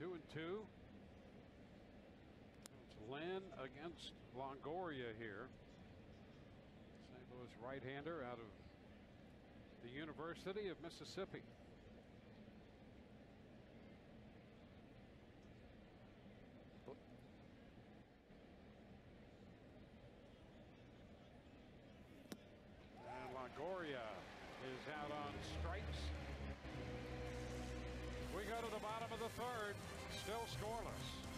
2-2. It's Lynn against Longoria here. St. Louis right-hander out of the University of Mississippi. And Longoria is out on strikes. We go to the bottom of the third, still scoreless.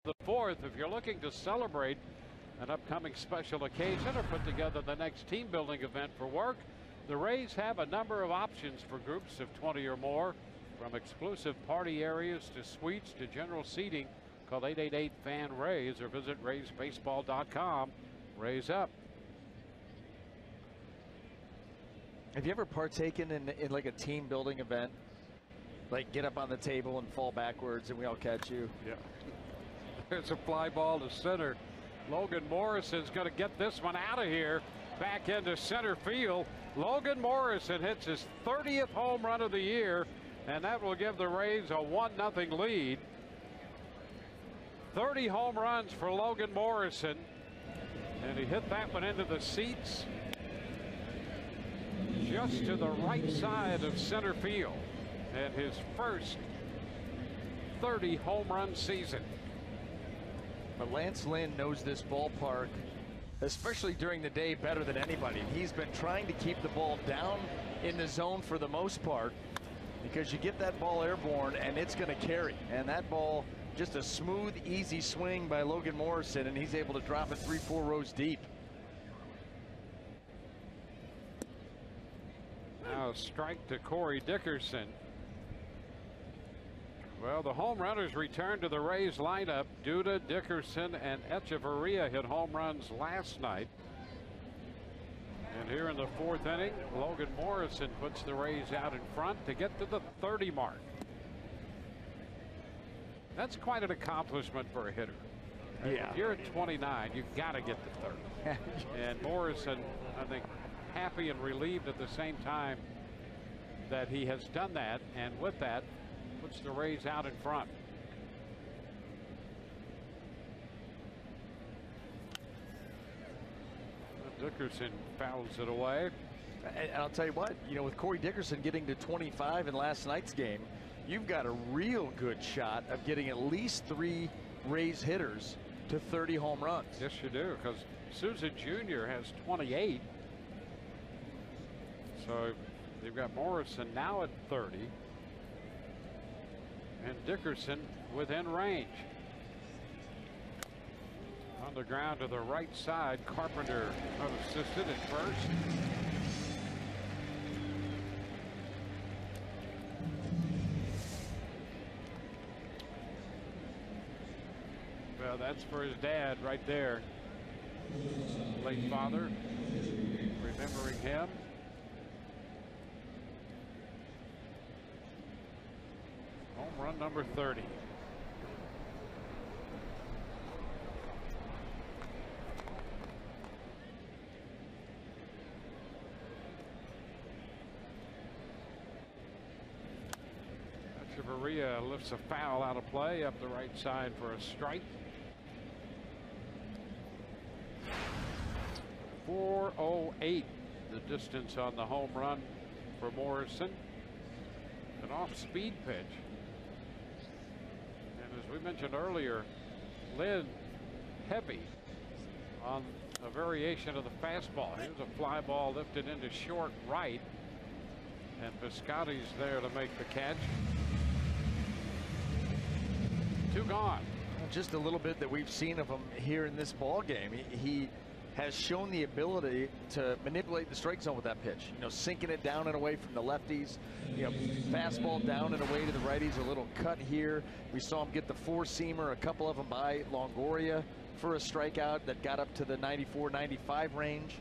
the 4th. If you're looking to celebrate an upcoming special occasion or put together the next team building event for work, the Rays have a number of options for groups of 20 or more, from exclusive party areas to suites to general seating. Call 888-FAN-RAYS or visit RaysBaseball.com. Rays up. Have you ever partaken in like a team building event? Like get up on the table and fall backwards and we all catch you? Yeah. There's a fly ball to center. Logan Morrison's going to get this one out of here. Back into center field. Logan Morrison hits his 30th home run of the year, and that will give the Rays a 1-0 lead. 30 home runs for Logan Morrison, and he hit that one into the seats just to the right side of center field, and his first 30 home run season. But Lance Lynn knows this ballpark, especially during the day, better than anybody. He's been trying to keep the ball down in the zone for the most part, because you get that ball airborne and it's going to carry. And that ball, just a smooth, easy swing by Logan Morrison, and he's able to drop it 3-4 rows deep. Now a strike to Corey Dickerson. Well, the home runners returned to the Rays lineup. Duda, Dickerson, and Hechavarria hit home runs last night. And here in the 4th inning, Logan Morrison puts the Rays out in front to get to the 30 mark. That's quite an accomplishment for a hitter. Yeah. If you're at 29, you've got to get to 30. And Morrison, I think, happy and relieved at the same time that he has done that, and with that, puts the Rays out in front. Dickerson fouls it away. And I'll tell you what, you know, with Corey Dickerson getting to 25 in last night's game, you've got a real good shot of getting at least 3 Rays hitters to 30 home runs. Yes, you do, because Souza Jr. has 28. So they've got Morrison now at 30. And Dickerson within range. On the ground to the right side, Carpenter unassisted at first. Well, that's for his dad right there. Late father, remembering him. Home run number 30. Hechavarria lifts a foul out of play up the right side for a strike. 4:08 the distance on the home run for Morrison. An off-speed pitch. And as we mentioned earlier, Lynn heavy on a variation of the fastball. Here's a fly ball lifted into short right, and Piscotty's there to make the catch. 2 gone. Just a little bit that we've seen of him here in this ball game. He has shown the ability to manipulate the strike zone with that pitch. You know, sinking it down and away from the lefties. You know, fastball down and away to the righties. A little cut here. We saw him get the 4-seamer, a couple of them by Longoria for a strikeout that got up to the 94-95 range.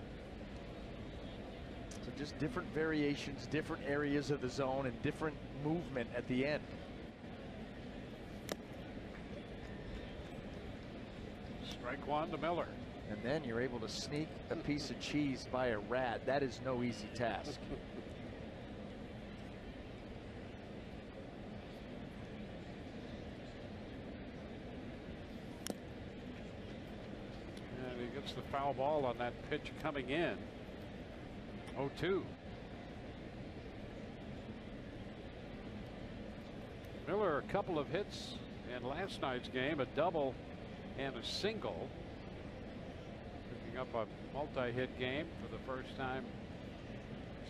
So just different variations, different areas of the zone, and different movement at the end. Strike 1 to Miller. And then you're able to sneak a piece of cheese by a rat. That is no easy task. And he gets the foul ball on that pitch coming in. 0-2. Miller, a couple of hits in last night's game, a double and a single. Picking up a multi-hit game for the first time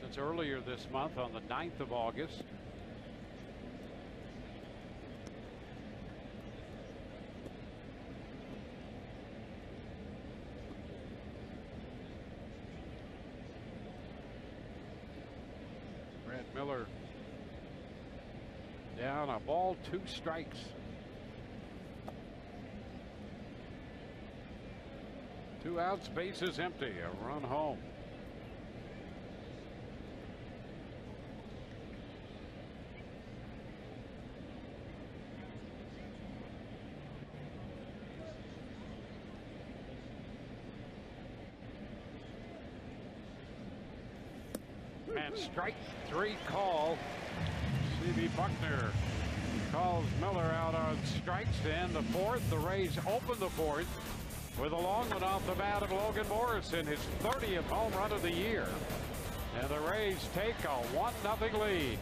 since earlier this month on the 9th of August. Miller down, a ball, 2 strikes. Two outs, bases empty, a run home. And strike 3 call. C.B. Buckner calls Miller out on strikes to end the 4th. The Rays open the 4th with a long one off the bat of Logan Morrison, his 30th home run of the year. And the Rays take a 1-0 lead.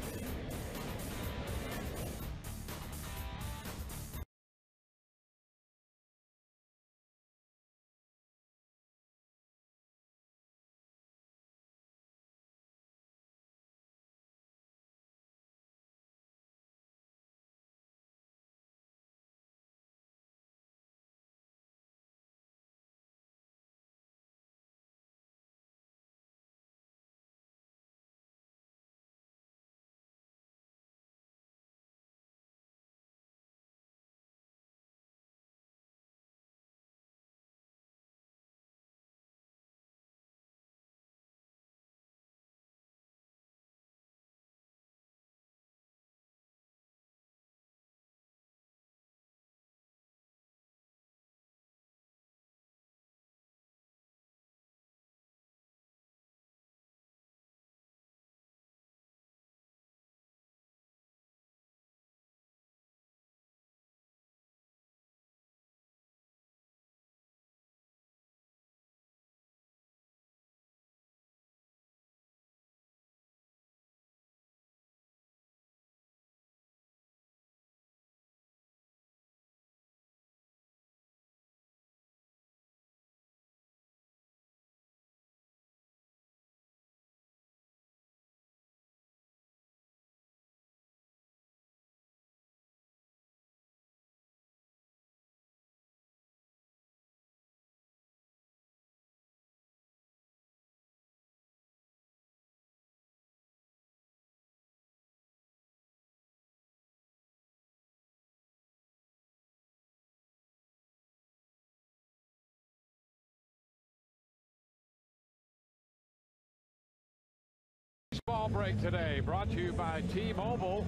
Ball break today brought to you by T-Mobile,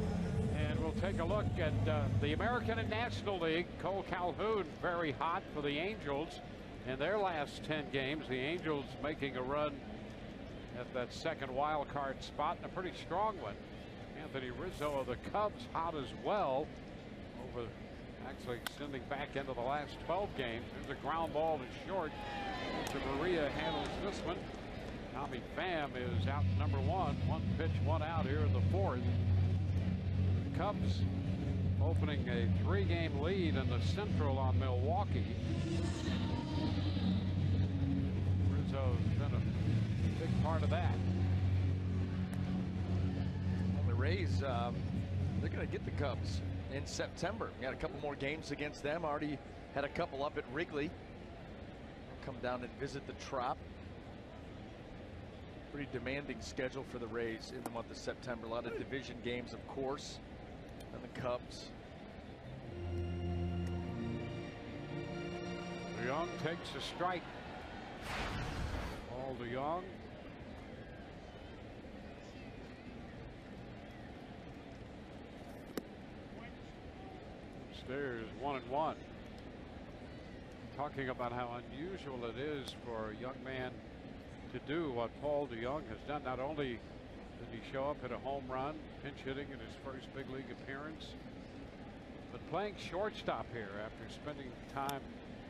and we'll take a look at the American and National League. Cole Calhoun very hot for the Angels in their last 10 games. The Angels making a run at that second wild card spot, and a pretty strong one. Anthony Rizzo of the Cubs hot as well, over actually extending back into the last 12 games. There's a ground ball to short. Hechavarria handles this one. Tommy Pham is out number 1. 1 pitch, 1 out here in the 4th. The Cubs opening a 3-game lead in the Central on Milwaukee. Rizzo's been a big part of that. Well, the Rays, they're going to get the Cubs in September. Got a couple more games against them. Already had a couple up at Wrigley. Come down and visit the Trop. Pretty demanding schedule for the Rays in the month of September. A lot of division games, of course, and the Cubs. DeJong takes a strike. Ball DeJong. Upstairs 1-1. Talking about how unusual it is for a young man to do what Paul DeJong has done. Not only did he show up at a home run, pinch hitting in his first big league appearance, but playing shortstop here after spending time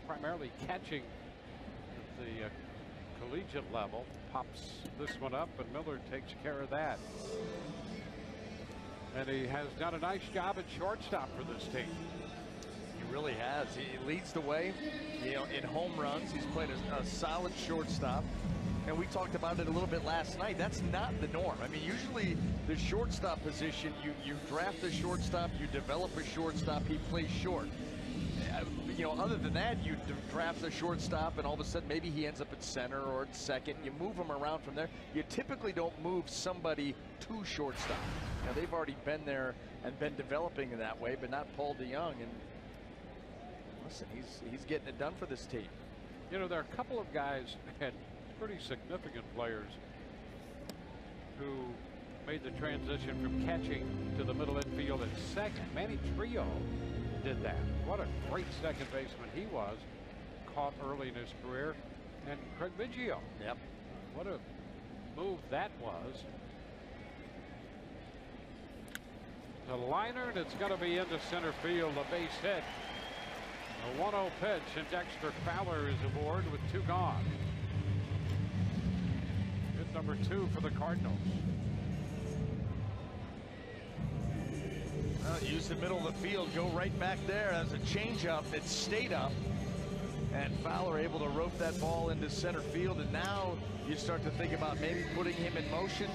primarily catching at the collegiate level. Pops this one up, and Miller takes care of that. And he has done a nice job at shortstop for this team. He really has. He leads the way, you know, in home runs. He's played a solid shortstop. And we talked about it a little bit last night. That's not the norm. I mean, usually the shortstop position, you draft a shortstop, you develop a shortstop, he plays short. you know, other than that, you draft a shortstop, and all of a sudden maybe he ends up at center or at second. You move him around from there. You typically don't move somebody to shortstop. Now, they've already been there and been developing in that way, but not Paul DeJong. And listen, he's getting it done for this team. You know, there are a couple of guys and pretty significant players who made the transition from catching to the middle infield at second. Manny Trio did that. What a great second baseman he was, caught early in his career. And Craig Biggio. Yep. What a move that was. The liner, and it's going to be into center field, a base hit. A 1-0 pitch, and Dexter Fowler is aboard with 2 gone. Hit number 2 for the Cardinals. Well, use the middle of the field, go right back there. That's a changeup that stayed up, and Fowler able to rope that ball into center field. And now you start to think about maybe putting him in motion.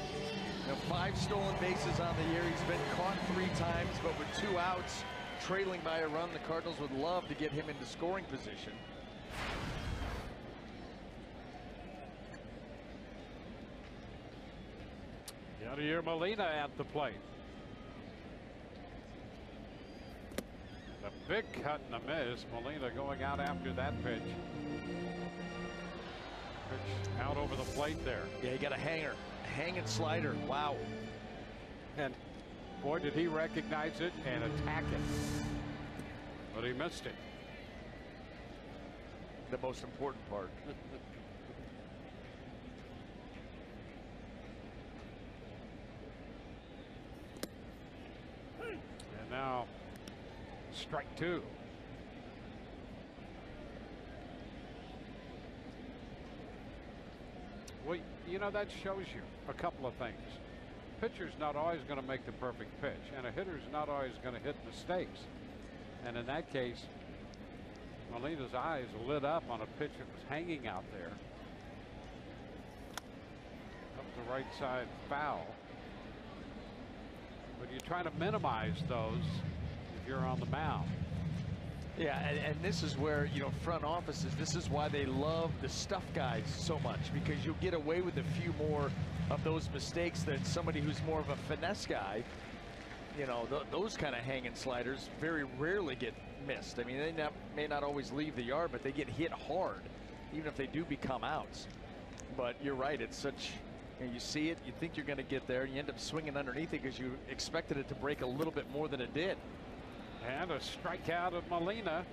You know, 5 stolen bases on the year. He's been caught 3 times, but with 2 outs, trailing by a run, the Cardinals would love to get him into scoring position. Yadier Molina at the plate. A big cut and a miss. Molina going out after that pitch. Pitch out over the plate there. Yeah, he got a hanger. Hanging slider. Wow. And boy, did he recognize it and attack it. But he missed it. The most important part. And now strike 2. Well, you know, that shows you a couple of things. Pitcher's not always going to make the perfect pitch, and a hitter's not always going to hit mistakes. And in that case, Molina's eyes lit up on a pitch that was hanging out there. Up the right side, foul. But you try to minimize those if you're on the mound. Yeah, and this is where, you know, front offices, this is why they love the stuff guys so much, because you'll get away with a few more of those mistakes than somebody who's more of a finesse guy. You know, those kind of hanging sliders very rarely get missed. I mean, they may not always leave the yard, but they get hit hard, even if they do become outs. But you're right, it's such, you know, you see it, you think you're going to get there, and you end up swinging underneath it because you expected it to break a little bit more than it did. And a strikeout of Molina.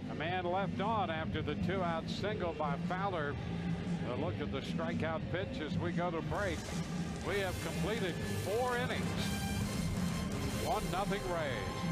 A man left on after the 2-out single by Fowler. A look at the strikeout pitch as we go to break. We have completed 4 innings. 1-0 Rays.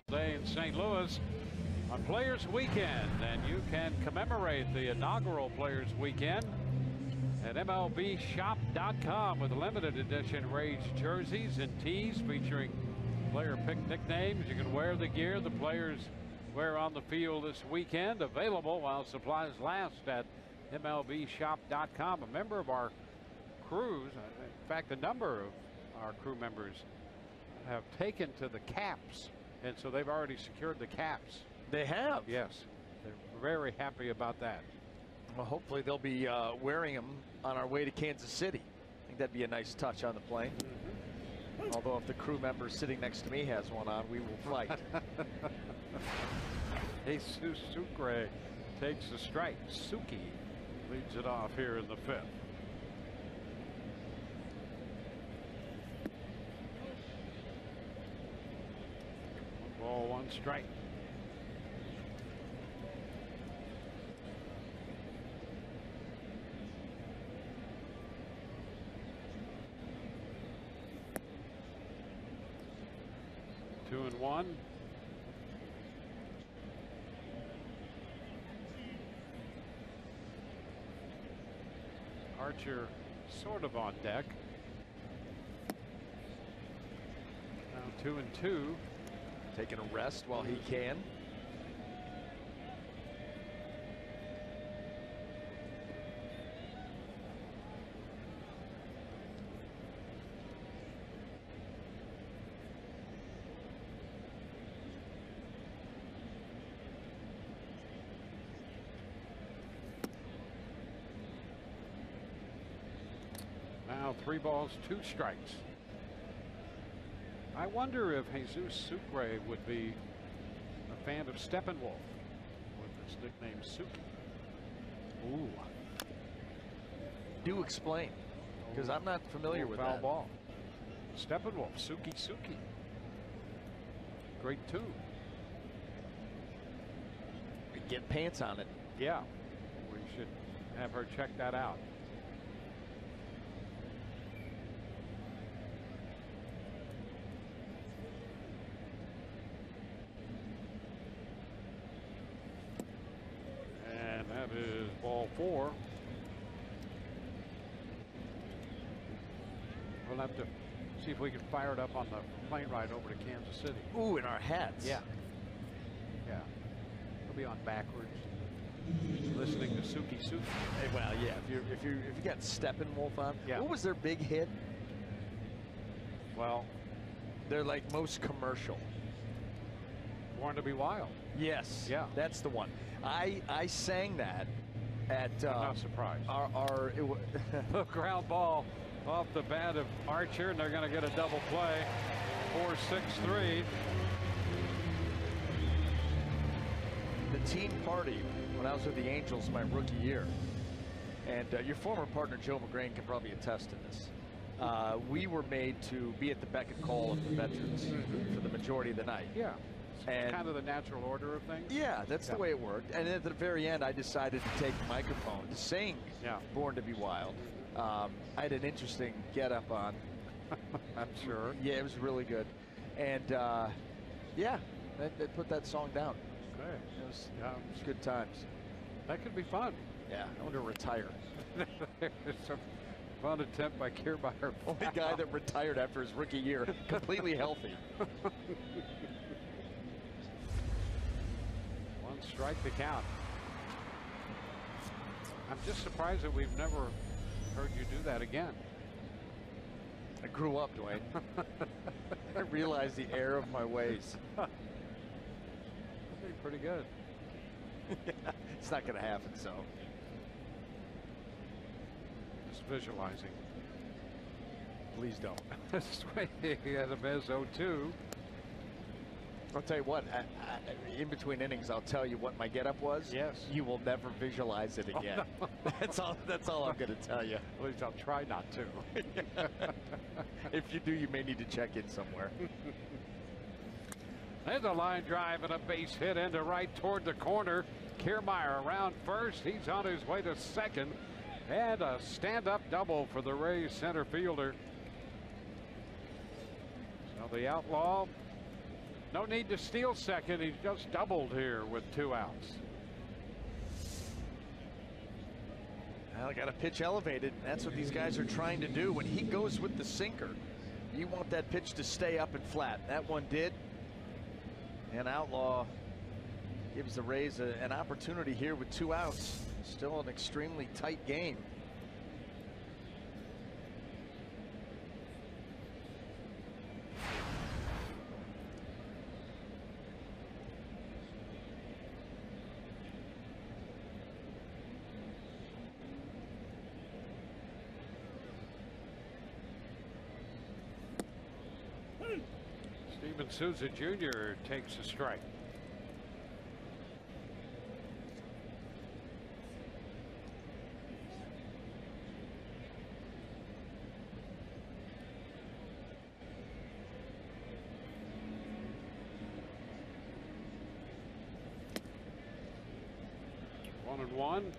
Day in St. Louis on Players Weekend, and you can commemorate the inaugural Players Weekend at MLBshop.com with limited edition Rays jerseys and tees featuring player pick nicknames. You can wear the gear the players wear on the field this weekend. Available while supplies last at MLBshop.com. A member of our crews, in fact, a number of our crew members have taken to the caps, and so they've already secured the caps. They have? Yes. They're very happy about that. Well, hopefully they'll be wearing them on our way to Kansas City. I think that'd be a nice touch on the plane. Although if the crew member sitting next to me has one on, we will fight. Jesus Sucre takes the strike. Suki leads it off here in the 5th. Ball, 1 strike. Two and 1. Archer sort of on deck. Now 2 and 2. Taking a rest while he can. Now 3 balls, 2 strikes. I wonder if Jesus Sucre would be a fan of Steppenwolf with his nickname Suki. Ooh. Do explain, because I'm not familiar with foul that. Ball. Steppenwolf, Suki. Great tune. Get pants on it. Yeah. We should have her check that out. That is ball 4. We'll have to see if we can fire it up on the plane ride over to Kansas City. Ooh, in our hats. Yeah. Yeah. We'll be on backwards, listening to Suki. Hey, well, yeah. If you got Steppenwolf on, yeah. What was their big hit? Well, they're like most commercial. Born to Be Wild. Yes. Yeah. That's the one. I sang that at I'm not surprised. The ground ball off the bat of Archer, and they're going to get a double play. 4-6-3. The team party when I was with the Angels my rookie year, and your former partner Joe McGrain can probably attest to this. We were made to be at the beck and call of the veterans for the majority of the night. Yeah. And kind of the natural order of things. Yeah, that's the way it worked. And at the very end, I decided to take the microphone to sing Born to Be Wild. I had an interesting get-up on. I'm sure. Yeah, it was really good. And, yeah, they put that song down. Okay. It was good times. That could be fun. Yeah, I want to retire. It's a fun attempt by Kiermaier. Only guy that retired after his rookie year, completely healthy. 1 strike to count. I'm just surprised that we've never heard you do that again. I grew up, Dwayne. I realized the error of my ways. That'd be pretty good. Yeah, it's not going to happen, so. Just visualizing. Please don't. He has a Bez 0-2. I'll tell you what, in between innings, I'll tell you what my getup was. Yes. You will never visualize it again. Oh, no. That's all I'm going to tell you. At least I'll try not to. If you do, you may need to check in somewhere. There's a line drive and a base hit into right toward the corner. Kiermaier around first. He's on his way to second. And a stand-up double for the Rays center fielder. So the outlaw No need to steal second. He's just doubled here with 2 outs. Well, got a pitch elevated. That's what these guys are trying to do. When he goes with the sinker, you want that pitch to stay up and flat. That one did. And Outlaw gives the Rays an opportunity here with 2 outs. Still an extremely tight game. Souza Jr. takes a strike. One and one.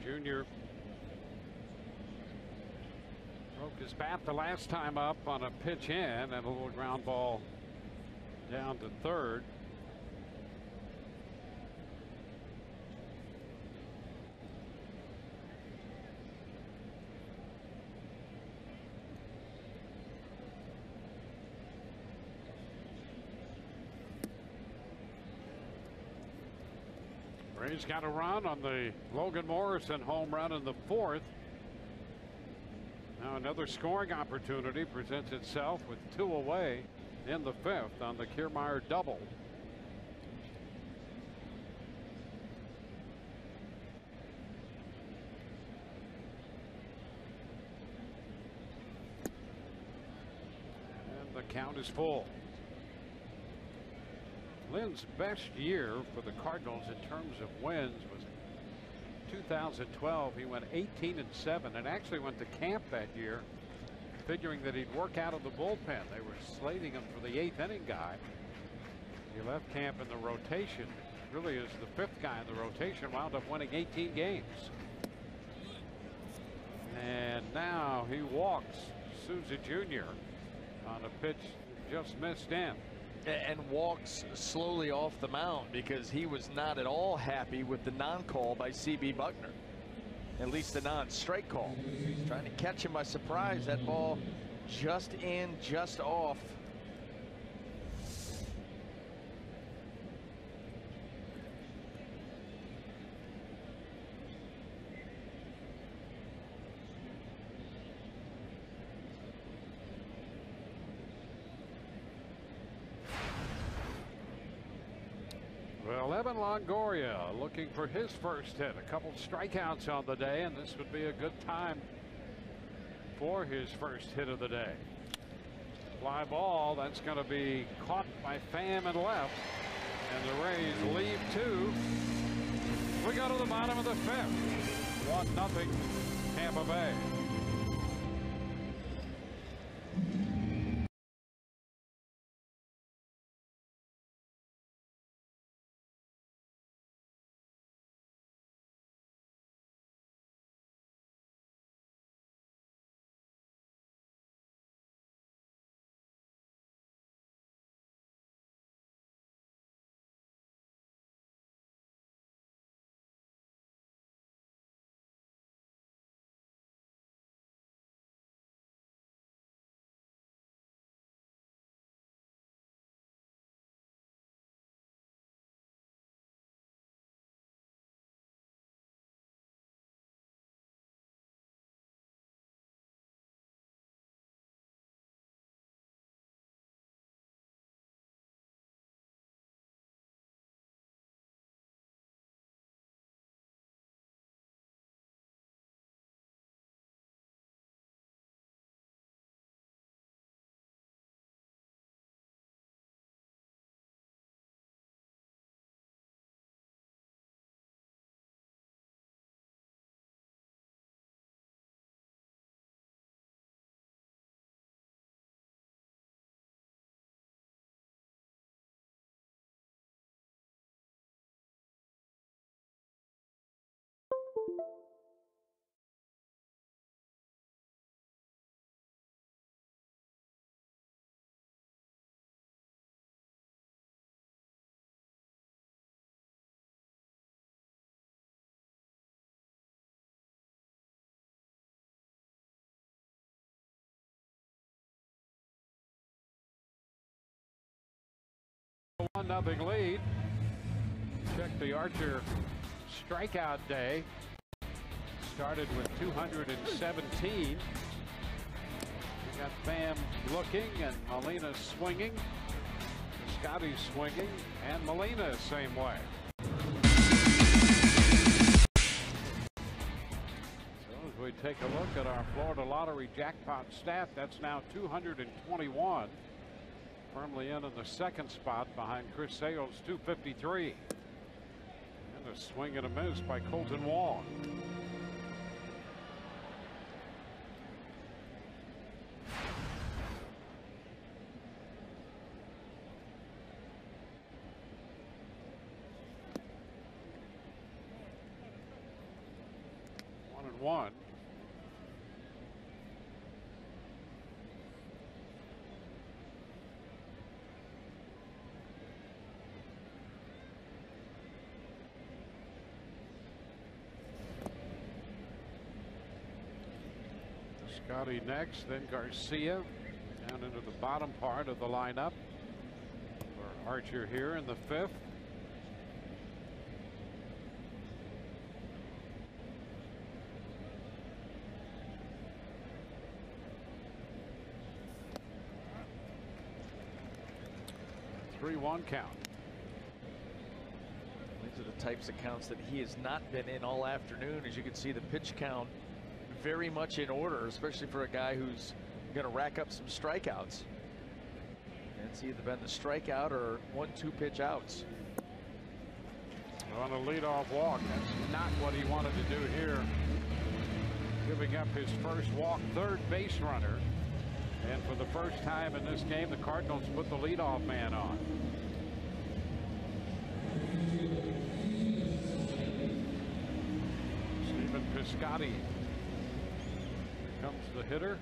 Jr. broke his bat the last time up on a pitch in, and a little ground ball down to third. Rays got a run on the Logan Morrison home run in the 4th. Now another scoring opportunity presents itself with 2 away in the 5th on the Kiermaier double. And the count is full. Lynn's best year for the Cardinals in terms of wins was 2012. He went 18-7 and actually went to camp that year figuring that he'd work out of the bullpen. They were slating him for the 8th inning guy. He left camp in the rotation. Really is the 5th guy in the rotation. Wound up winning 18 games. And now he walks Souza Jr. on a pitch just missed in. And walks slowly off the mound because he was not at all happy with the non-call by C.B. Buckner. At least the non-strike call. Trying to catch him by surprise. That ball just in, just off. Longoria looking for his first hit. A couple strikeouts on the day, and this would be a good time for his first hit of the day. Fly ball, that's going to be caught by Pham LF, and the Rays lead 2. We go to the bottom of the 5th. 1-0 Tampa Bay. 1-0 lead. Check the Archer strikeout day. Started with 217. We got Pham looking and Molina swinging. Piscotty swinging and Molina same way. So as we take a look at our Florida Lottery jackpot stat, that's now 221. Firmly in the second spot behind Chris Sale's 253. And a swing and a miss by Colton Wong. One. Piscotty next, then Garcia down into the bottom part of the lineup for Archer here in the fifth. One count. These are the types of counts that he has not been in all afternoon. As you can see, the pitch count very much in order, especially for a guy who's going to rack up some strikeouts. And it's either been the strikeout or 1-2 pitch outs. On a leadoff walk, that's not what he wanted to do here. Giving up his first walk, third base runner. And for the first time in this game, the Cardinals put the leadoff man on. Stephen Piscotty. Here comes the hitter.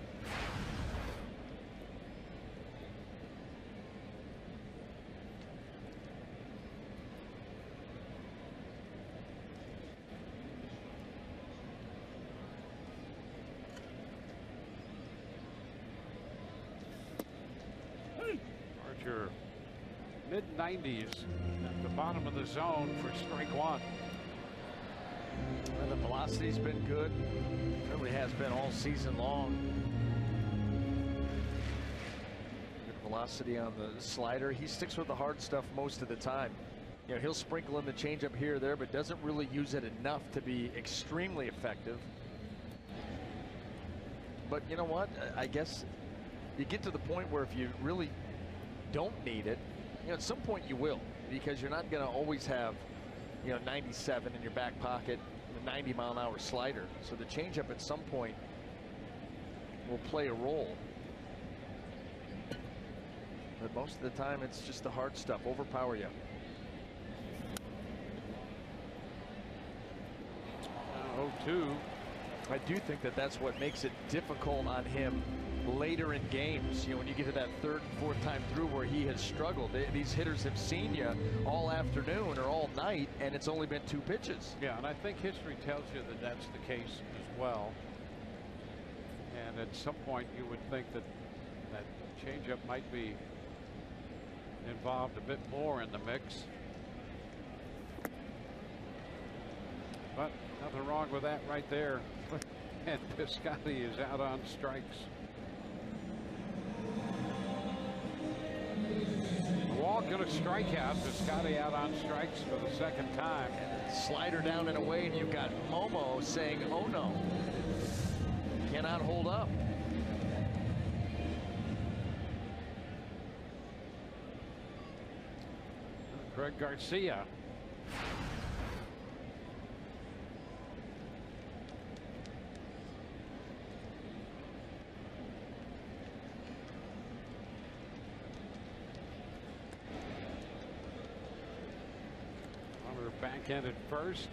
Mid-90s at the bottom of the zone for strike one. Well, the velocity's been good. It really has been all season long. Good velocity on the slider. He sticks with the hard stuff most of the time. You know, he'll sprinkle in the changeup here or there, but doesn't really use it enough to be extremely effective. But you know what? I guess you get to the point where if you really don't need it, you know, at some point you will, because you're not going to always have, you know, 97 in your back pocket, the 90-mile-an-hour slider. So the changeup at some point will play a role. But most of the time, it's just the hard stuff, overpower you. 0-2. I do think that that's what makes it difficult on him later in games. You know, when you get to that third and fourth time through where he has struggled, these hitters have seen you all afternoon or all night, and it's only been 2 pitches. Yeah, and I think history tells you that that's the case as well. And at some point, you would think that that changeup might be involved a bit more in the mix. But nothing wrong with that right there. And Piscotty is out on strikes. Walk and a strikeout. Piscotty out on strikes for the second time. And slider down and away, and you've got Momo saying, oh no. Cannot hold up. Greg Garcia. Backhand at first.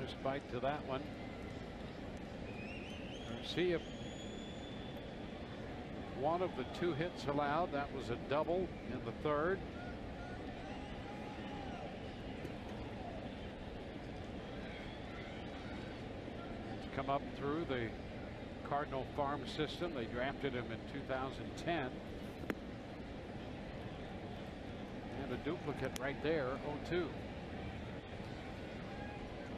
Nice bite to that one. Garcia, one of the 2 hits allowed. That was a double in the 3rd. He's come up through the Cardinal farm system. They drafted him in 2010. And a duplicate right there, 0-2.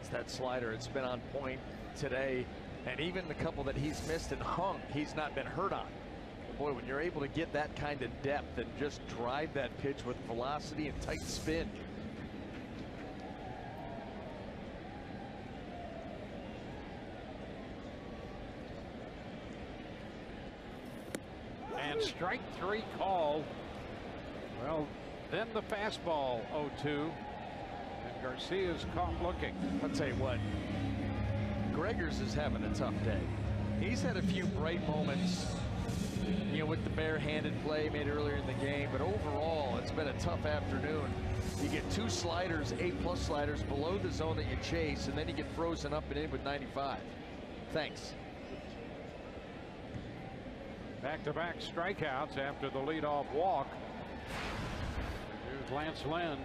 It's that slider. It's been on point today. And even the couple that he's missed and hung, he's not been hurt on. But boy, when you're able to get that kind of depth and just drive that pitch with velocity and tight spin. And strike 3 call. Well, then the fastball 0-2. And Garcia's caught looking. I'll tell you what, Gregors is having a tough day. He's had a few bright moments, you know, with the barehanded play made earlier in the game, but overall it's been a tough afternoon. You get 2 sliders, A+ sliders below the zone that you chase, and then you get frozen up and in with 95. Thanks. Back-to-back strikeouts after the leadoff walk. Here's Lance Lynn.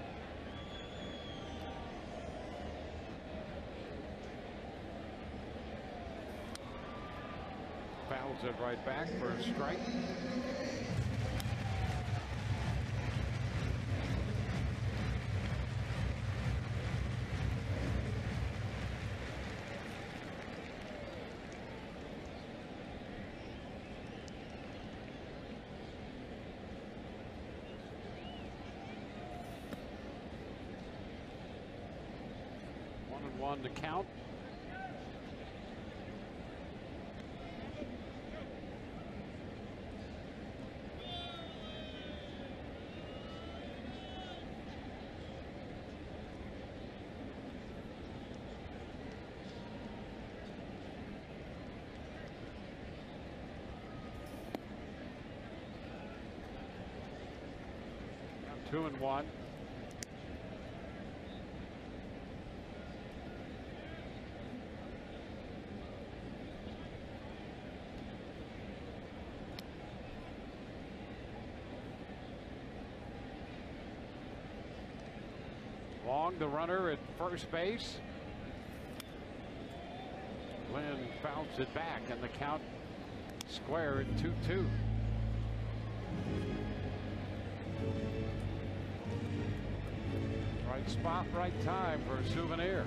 Fouls it right back for a strike. One to count. Now 2-1. Wong, the runner at first base. Lynn fouls it back, and the count square at 2-2. Right spot, right time for a souvenir.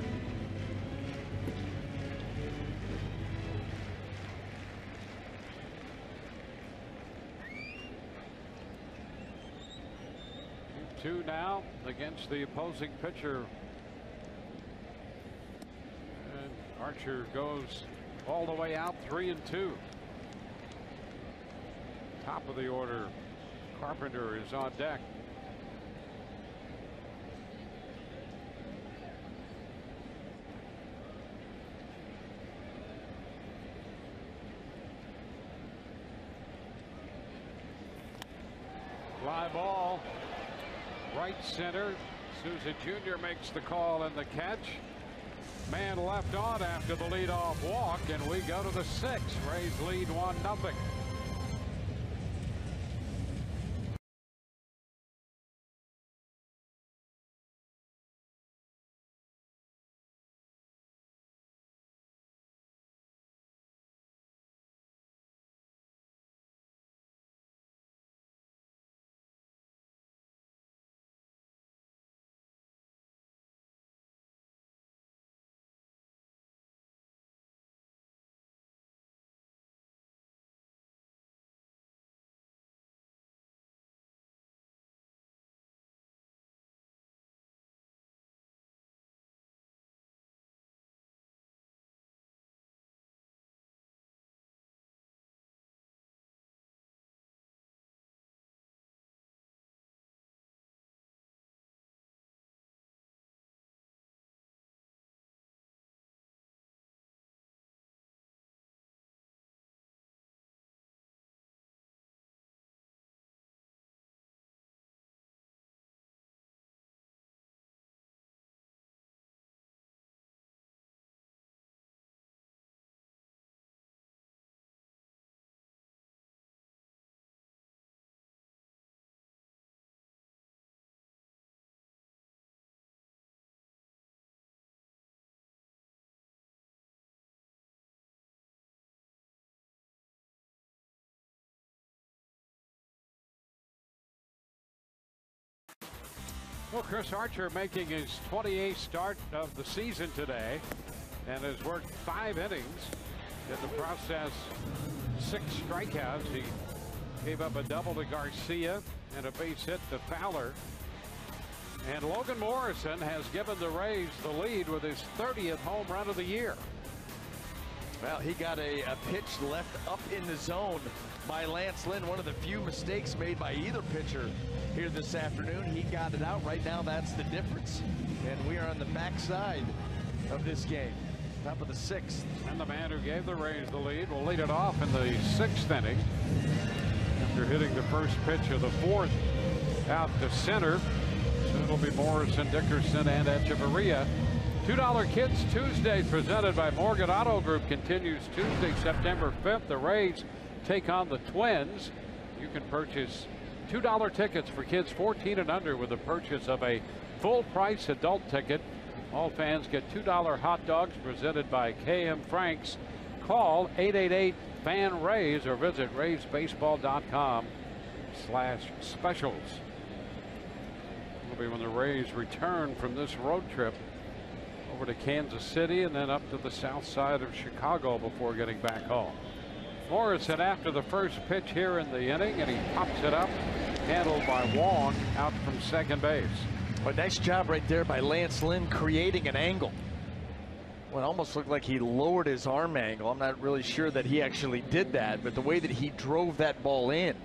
Two now against the opposing pitcher. And Archer goes all the way out, 3-2. Top of the order, Carpenter is on deck. Fly ball. Right center. Souza Jr. makes the call and the catch. Man left on after the leadoff walk, and we go to the 6th. Rays lead 1-0. Well, Chris Archer making his 28th start of the season today and has worked 5 innings. In the process, 6 strikeouts. He gave up a double to Garcia and a base hit to Fowler. And Logan Morrison has given the Rays the lead with his 30th home run of the year. Well, he got a pitch left up in the zone by Lance Lynn. One of the few mistakes made by either pitcher here this afternoon. He got it out. Right now, that's the difference. And we are on the backside of this game. Top of the 6th. And the man who gave the Rays the lead will lead it off in the 6th inning after hitting the first pitch of the 4th out to center. So it'll be Morrison, Dickerson, and Hechavarria. $2 Kids Tuesday presented by Morgan Auto Group continues Tuesday, September 5th. The Rays take on the Twins. You can purchase $2 tickets for kids 14 and under with the purchase of a full price adult ticket. All fans get $2 hot dogs presented by KM Franks. Call 888-FAN-RAYS or visit raysbaseball.com/specials. Will be when the Rays return from this road trip over to Kansas City and then up to the south side of Chicago before getting back home. Morrison after the first pitch here in the inning, and he pops it up, handled by Wong out from second base. A nice job right there by Lance Lynn creating an angle. Well, it almost looked like he lowered his arm angle. I'm not really sure that he actually did that, but the way that he drove that ball in,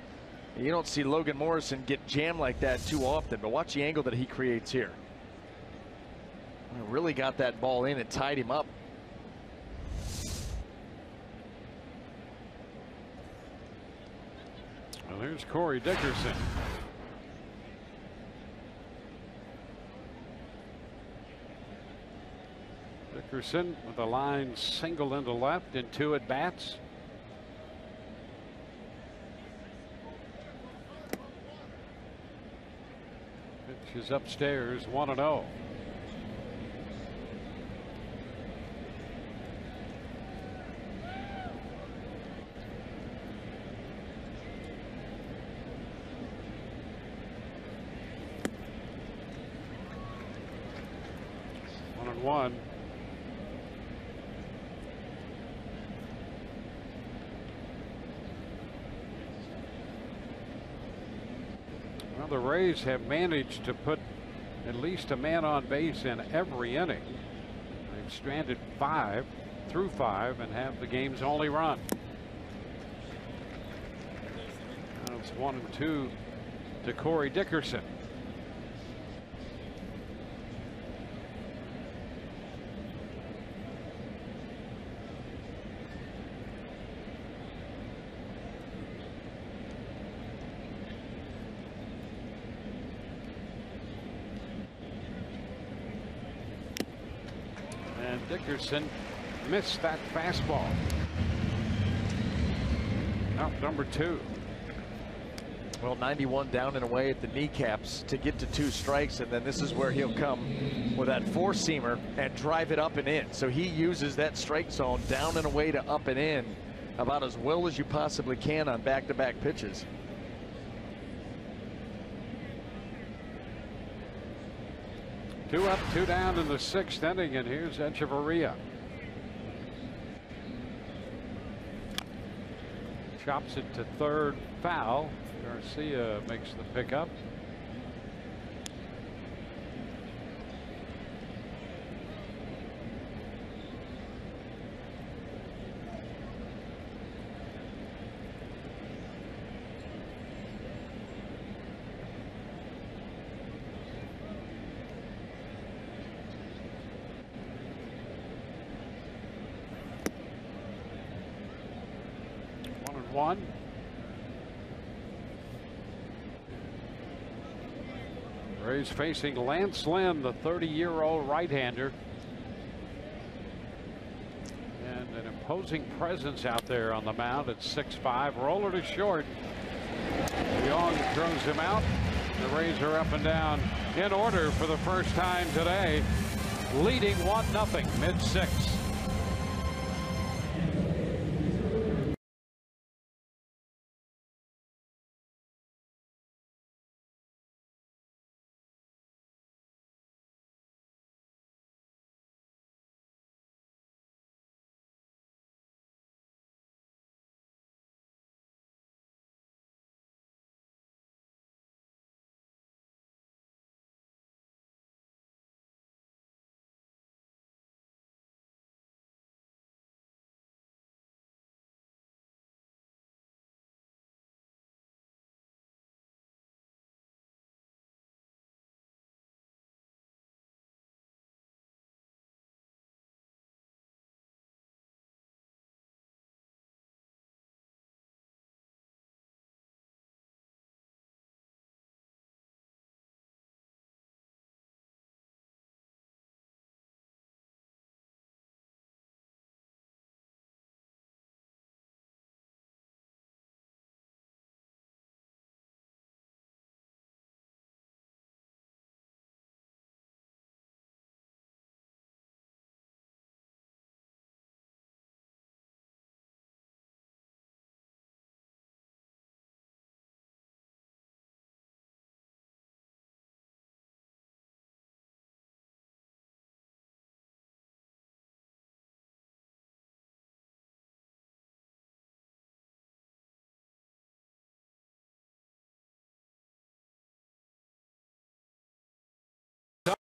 you don't see Logan Morrison get jammed like that too often, but watch the angle that he creates here. Really got that ball in and tied him up. Well, here's Corey Dickerson. Dickerson with a line single into left in 2 at bats. Pitch is upstairs, 1-0. One. Well, the Rays have managed to put at least a man on base in every inning. They've stranded 5 through 5 and have the game's only run. Now it's 1-2 to Corey Dickerson. Dickerson missed that fastball. Out number 2. Well, 91 down and away at the kneecaps to get to 2 strikes, and then this is where he'll come with that 4-seamer and drive it up and in. So he uses that strike zone down and away to up and in about as well as you possibly can on back-to-back pitches. Two up, 2 down in the 6th inning, and here's Hechavarria. Chops it to third, foul. Garcia makes the pickup. One. Rays facing Lance Lynn, the 30-year-old right-hander. And an imposing presence out there on the mound at 6'5". Roller to short. Wong throws him out. The Rays are up and down in order for the first time today, leading 1-0 mid-6th.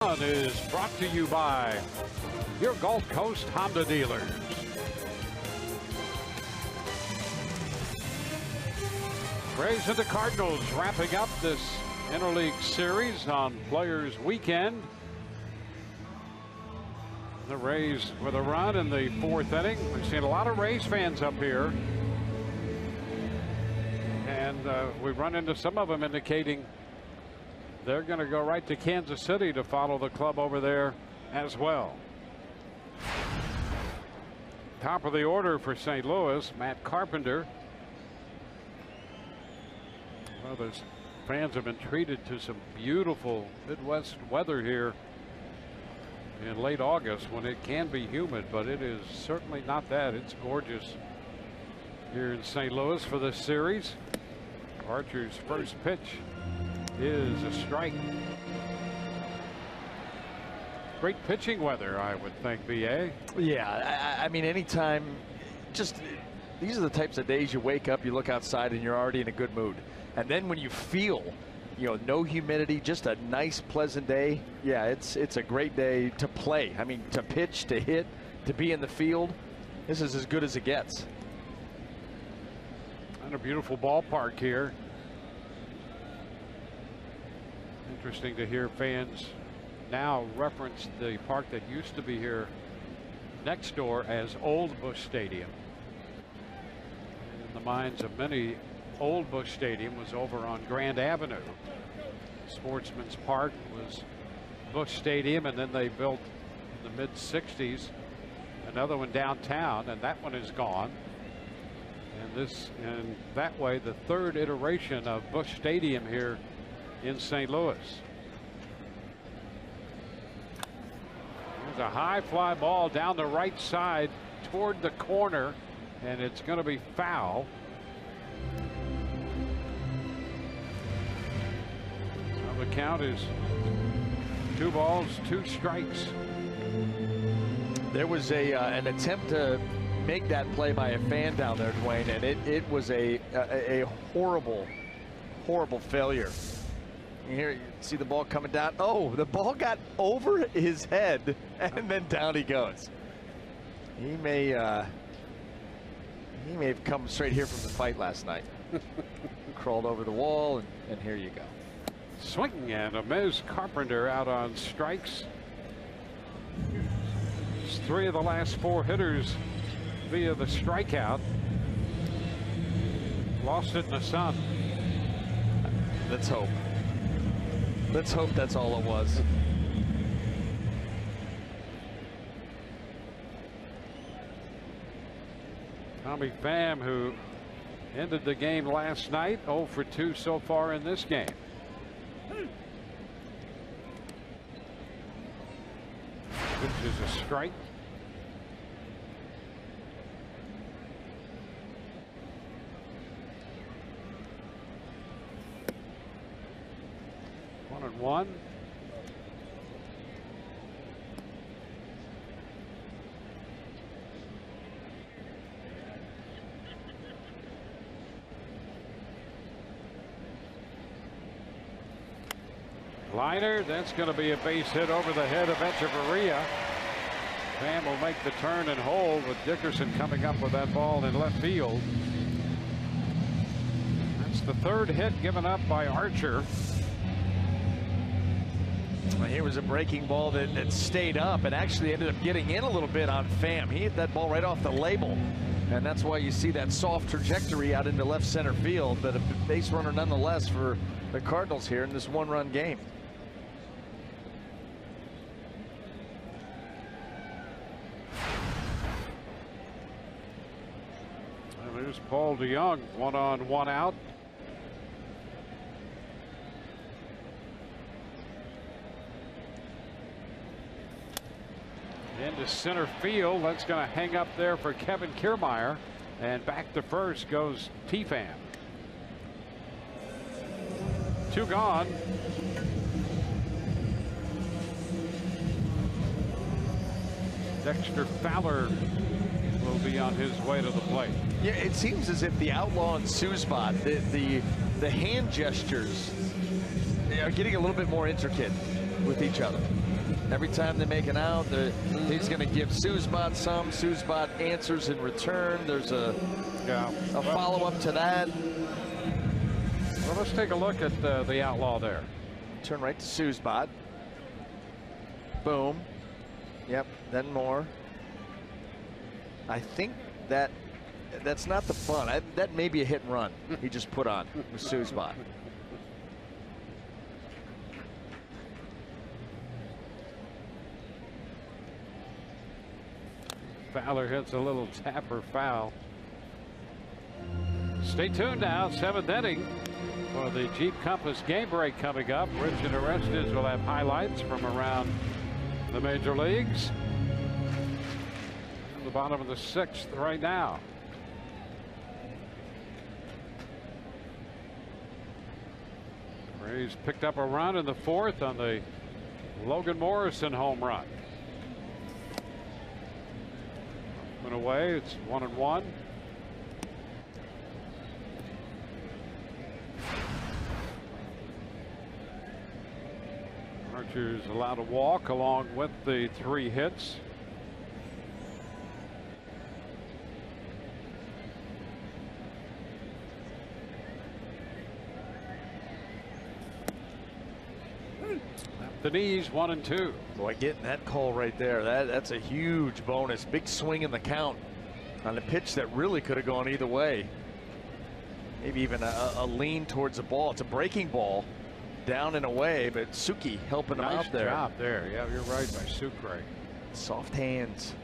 Done is brought to you by your Gulf Coast Honda dealers. Rays and the Cardinals wrapping up this interleague series on Players Weekend. The Rays with a run in the 4th inning. We've seen a lot of Rays fans up here. And we've run into some of them indicating they're going to go right to Kansas City to follow the club over there as well. Top of the order for St. Louis, Matt Carpenter. Well, those fans have been treated to some beautiful Midwest weather here in late August when it can be humid, but it is certainly not that. It's gorgeous here in St. Louis for this series. Archer's first pitch is a strike. Great pitching weather, I would think, BA. Yeah, I mean, anytime, just these are the types of days you wake up, you look outside, and you're already in a good mood. And then when you feel, you know, no humidity, just a nice, pleasant day, yeah, it's a great day to play. I mean, to pitch, to hit, to be in the field, this is as good as it gets. And a beautiful ballpark here. Interesting to hear fans now reference the park that used to be here next door as Old Busch Stadium. In the minds of many, Old Busch Stadium was over on Grand Avenue. Sportsman's Park was Busch Stadium, and then they built in the mid-60s another one downtown, and that one is gone. And that way, the 3rd iteration of Busch Stadium here in St. Louis. There's a high fly ball down the right side toward the corner, and it's going to be foul. Well, the count is 2 balls, 2 strikes. There was an attempt to make that play by a fan down there, Dwayne, and it was a horrible failure. Here you see the ball coming down. Oh, the ball got over his head, and then down he goes. He may have come straight here from the fight last night. Crawled over the wall, and here you go. Swing and a miss. Carpenter out on strikes. It's 3 of the last 4 hitters via the strikeout. Lost it in the sun. Let's hope. Let's hope that's all it was. Tommy Pham, who ended the game last night, 0 for 2 so far in this game. Which is a strike. One. Liner, that's going to be a base hit over the head of Hechavarria. Pham will make the turn and hold with Dickerson coming up with that ball in left field. That's the 3rd hit given up by Archer. Well, here was a breaking ball that stayed up and actually ended up getting in a little bit on Pham. He hit that ball right off the label, and that's why you see that soft trajectory out into left center field, but a base runner nonetheless for the Cardinals here in this 1-run game. And there's Paul DeJong, 1 on, 1 out. Into center field. That's going to hang up there for Kevin Kiermaier, and back to first goes Pham. 2 gone. Dexter Fowler will be on his way to the plate. Yeah, it seems as if the outlaw and Souza, the hand gestures are getting a little bit more intricate with each other. Every time they make an out, he's going to give Souza some. Souza answers in return. There's a follow-up to that. Well, let's take a look at the outlaw there. Turn right to Souza. Boom. Yep, then more. I think that's not the fun. That may be a hit and run he just put on with Souza. Fowler hits a little tapper foul. Stay tuned now, 7th inning for the Jeep Compass game break coming up. Rich and Orestes will have highlights from around the major leagues. The bottom of the 6th right now. Rays picked up a run in the 4th on the Logan Morrison home run. Went away. It's 1-1. Archer's allowed to walk along with the 3 hits. The knees, 1-2. Boy, getting that call right there, that's a huge bonus. Big swing in the count on a pitch that really could have gone either way. Maybe even a lean towards the ball. It's a breaking ball, down and away, but Sucre helping him out there. Nice job there. Yeah, you're right by Sucre. Soft hands.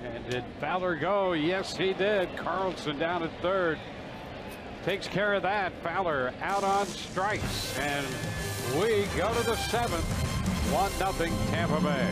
And did Fowler go? Yes, he did. Carlson down at 3rd. Takes care of that. Fowler out on strikes. And we go to the 7th. 1-0 Tampa Bay.